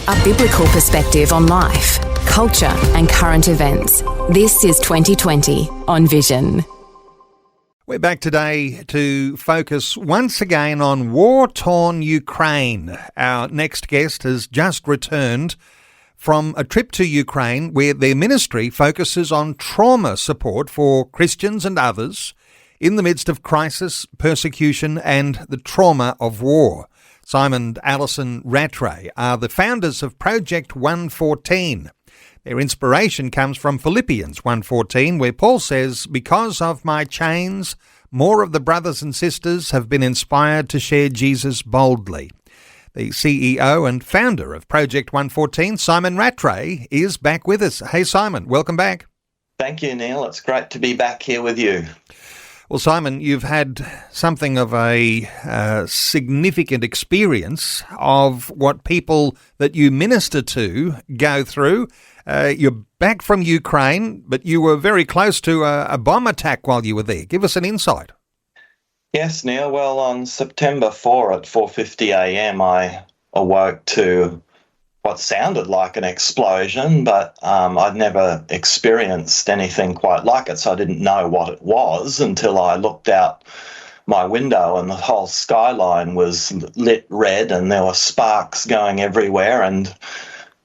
A biblical perspective on life, culture and current events. This is 2020 on Vision. We're back today to focus once again on war-torn Ukraine. Our next guest has just returned from a trip to Ukraine where their ministry focuses on trauma support for Christians and others in the midst of crisis, persecution and the trauma of war. Simon and Alison Rattray are the founders of Project 114. Their inspiration comes from Philippians 1:14, where Paul says, "Because of my chains, more of the brothers and sisters have been inspired to share Jesus boldly." The CEO and founder of Project 114, Simon Rattray, is back with us. Hey, Simon, welcome back. Thank you, Neil. It's great to be back here with you. Well, Simon, you've had something of a significant experience of what people that you minister to go through. You're back from Ukraine, but you were very close to a bomb attack while you were there. Give us an insight. Yes, Neil. Well, on September 4 at 4:50 a.m., I awoke to what sounded like an explosion, but I'd never experienced anything quite like it, so I didn't know what it was until I looked out my window and the whole skyline was lit red and there were sparks going everywhere, and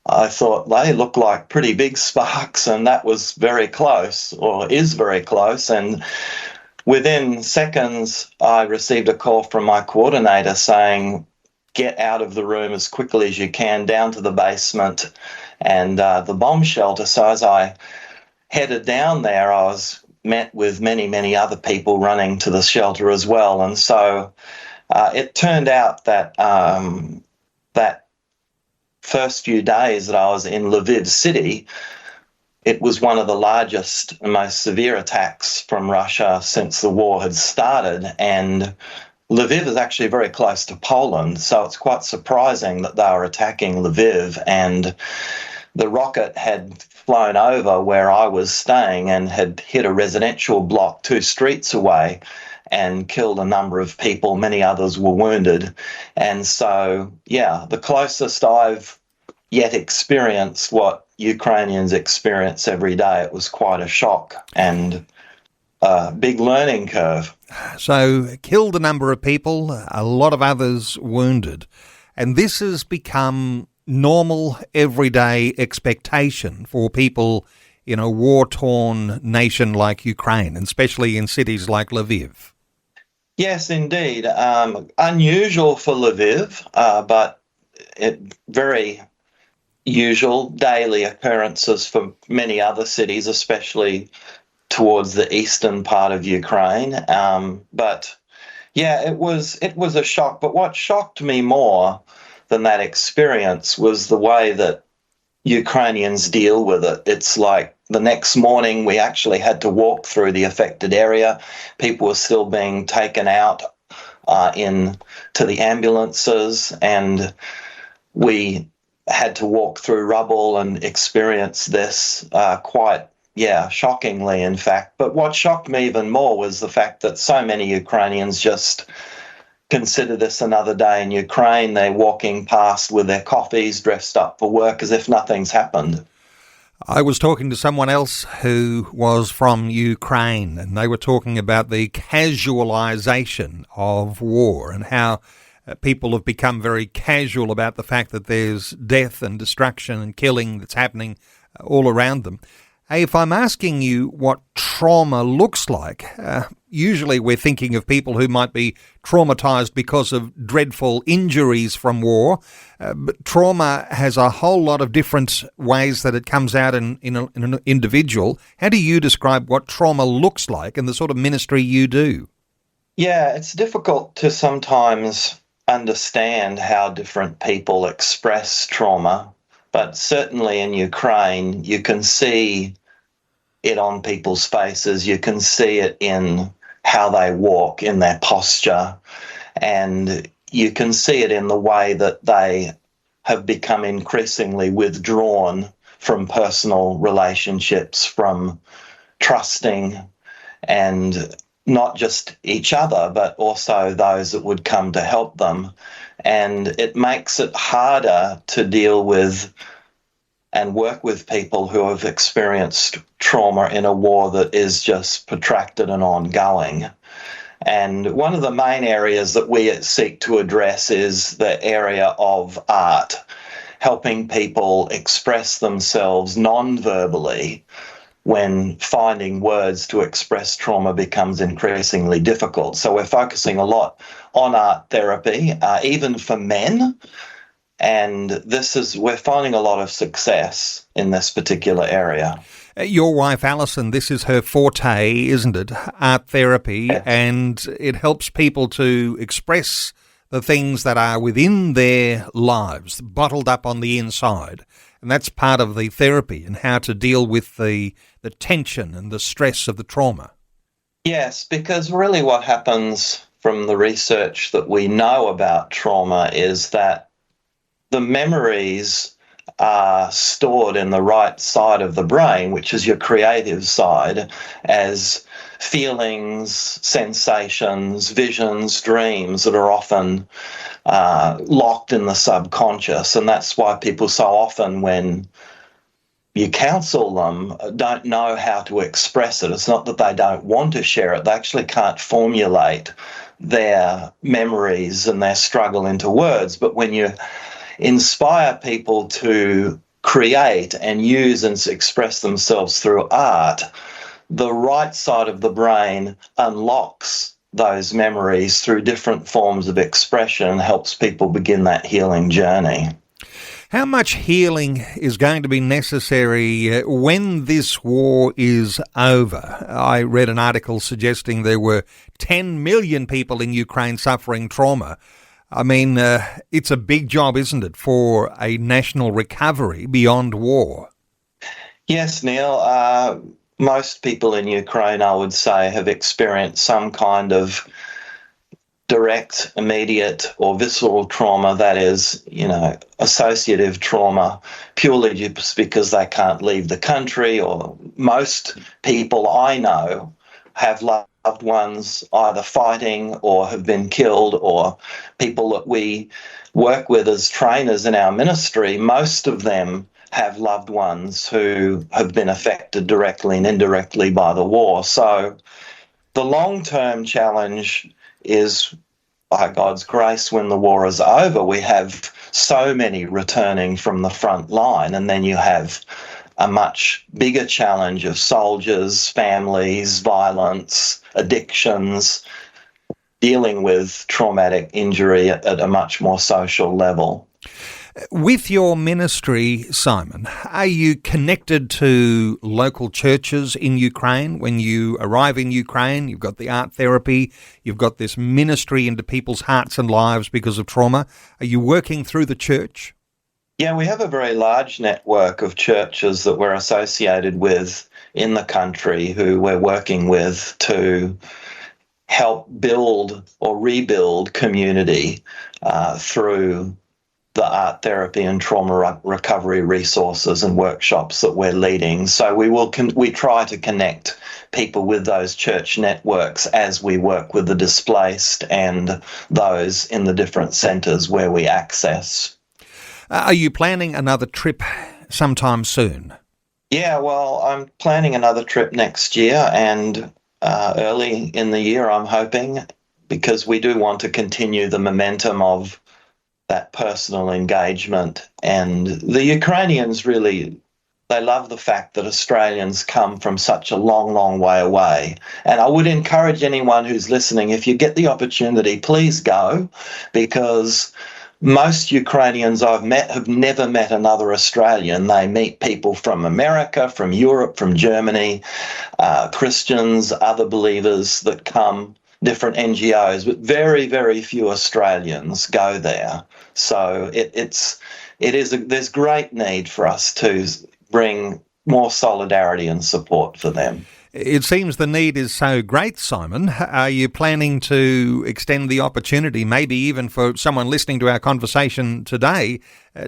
I thought they looked like pretty big sparks, and that was very close, or is very close. And within seconds, I received a call from my coordinator saying, "Get out of the room as quickly as you can, down to the basement and the bomb shelter." So as I headed down there, I was met with many, many other people running to the shelter as well. And so it turned out that that first few days that I was in Lviv city, it was one of the largest and most severe attacks from Russia since the war had started. And Lviv is actually very close to Poland, so it's quite surprising that they were attacking Lviv, and the rocket had flown over where I was staying and had hit a residential block 2 streets away and killed a number of people. Many others were wounded. And so, yeah, the closest I've yet experienced what Ukrainians experience every day. It was quite a shock and a big learning curve. So killed a number of people, a lot of others wounded. And this has become normal, everyday expectation for people in a war-torn nation like Ukraine, and especially in cities like Lviv. Yes, indeed. Unusual for Lviv, but very usual daily occurrences for many other cities, especially towards the eastern part of Ukraine. But yeah, it was a shock. But what shocked me more than that experience was the way that Ukrainians deal with it. It's like the next morning we actually had to walk through the affected area. People were still being taken out to the ambulances, and we had to walk through rubble and experience this quite shockingly, in fact. But what shocked me even more was the fact that so many Ukrainians just consider this another day in Ukraine. They're walking past with their coffees, dressed up for work, as if nothing's happened. I was talking to someone else who was from Ukraine, and they were talking about the casualisation of war and how people have become very casual about the fact that there's death and destruction and killing that's happening all around them. Hey, if I'm asking you what trauma looks like, usually we're thinking of people who might be traumatised because of dreadful injuries from war, but trauma has a whole lot of different ways that it comes out in an individual. How do you describe what trauma looks like and the sort of ministry you do? Yeah, it's difficult to sometimes understand how different people express trauma, but certainly in Ukraine, you can see it on people's faces. You can see it in how they walk, in their posture, and you can see it in the way that they have become increasingly withdrawn from personal relationships, from trusting and not just each other, but also those that would come to help them. and it makes it harder to deal with and work with people who have experienced trauma in a war that is just protracted and ongoing. And one of the main areas that we seek to address is the area of art, helping people express themselves non-verbally when finding words to express trauma becomes increasingly difficult. So we're focusing a lot on art therapy, even for men. And we're finding a lot of success in this particular area. Your wife, Alison, this is her forte, isn't it? Art therapy, Yes. and it helps people to express the things that are within their lives, bottled up on the inside. And that's part of the therapy and how to deal with the tension and the stress of the trauma. Yes, because really what happens from the research that we know about trauma is that the memories are stored in the right side of the brain, which is your creative side, as feelings, sensations, visions, dreams that are often locked in the subconscious. And that's why people so often, when you counsel them, don't know how to express it. It's not that they don't want to share it. They actually can't formulate their memories and their struggle into words. But when you inspire people to create and use and express themselves through art, the right side of the brain unlocks those memories through different forms of expression and helps people begin that healing journey. How much healing is going to be necessary when this war is over? I read an article suggesting there were 10 million people in Ukraine suffering trauma. I mean, it's a big job, isn't it, for a national recovery beyond war? Yes, Neil. Most people in Ukraine, I would say, have experienced some kind of direct, immediate or visceral trauma, that is, associative trauma, purely just because they can't leave the country. Or most people I know have loved ones either fighting or have been killed, or people that we work with as trainers in our ministry, most of them have loved ones who have been affected directly and indirectly by the war. So the long-term challenge is, by God's grace, when the war is over, we have so many returning from the front line, and then you have a much bigger challenge of soldiers, families, violence, addictions, dealing with traumatic injury at a much more social level. With your ministry, Simon, are you connected to local churches in Ukraine? When you arrive in Ukraine, you've got the art therapy, you've got this ministry into people's hearts and lives because of trauma. Are you working through the church? Yeah, we have a very large network of churches that we're associated with in the country who we're working with to help build or rebuild community through the art therapy and trauma recovery resources and workshops that we're leading. So we try to connect people with those church networks as we work with the displaced and those in the different centres where we access. Are you planning another trip sometime soon? Yeah, well, I'm planning another trip next year, and early in the year, I'm hoping, because we do want to continue the momentum of that personal engagement. And the Ukrainians really, they love the fact that Australians come from such a long, long way away. And I would encourage anyone who's listening, if you get the opportunity, please go, because most Ukrainians I've met have never met another Australian. They meet people from America, from Europe, from Germany, Christians, other believers that come, different NGOs, but very, very few Australians go there. So there's great need for us to bring more solidarity and support for them. It seems the need is so great, Simon. Are you planning to extend the opportunity, maybe even for someone listening to our conversation today,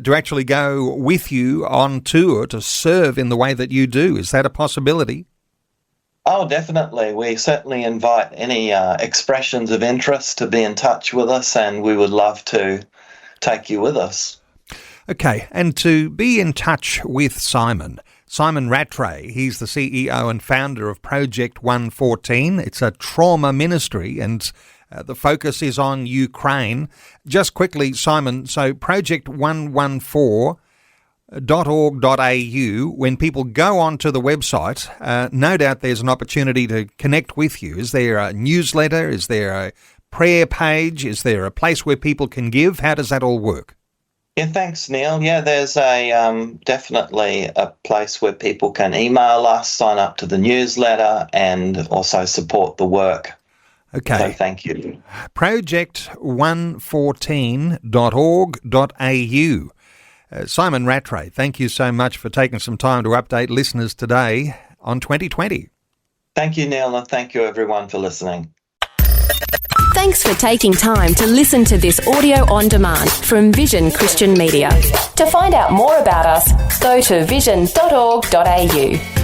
to actually go with you on tour to serve in the way that you do? Is that a possibility? Oh, definitely. We certainly invite any expressions of interest to be in touch with us, and we would love to take you with us. Okay, and to be in touch with Simon Rattray, he's the CEO and founder of Project 114. It's a trauma ministry, and the focus is on Ukraine. Just quickly, Simon, so project114.org.au, when people go onto the website, no doubt there's an opportunity to connect with you. Is there a newsletter? Is there a prayer page? Is there a place where people can give? How does that all work? Yeah, thanks, Neil. Yeah, there's definitely a place where people can email us, sign up to the newsletter, and also support the work. Okay. So thank you. Project114.org.au. Simon Rattray, thank you so much for taking some time to update listeners today on 2020. Thank you, Neil, and thank you, everyone, for listening. Thanks for taking time to listen to this audio on demand from Vision Christian Media. To find out more about us, go to vision.org.au.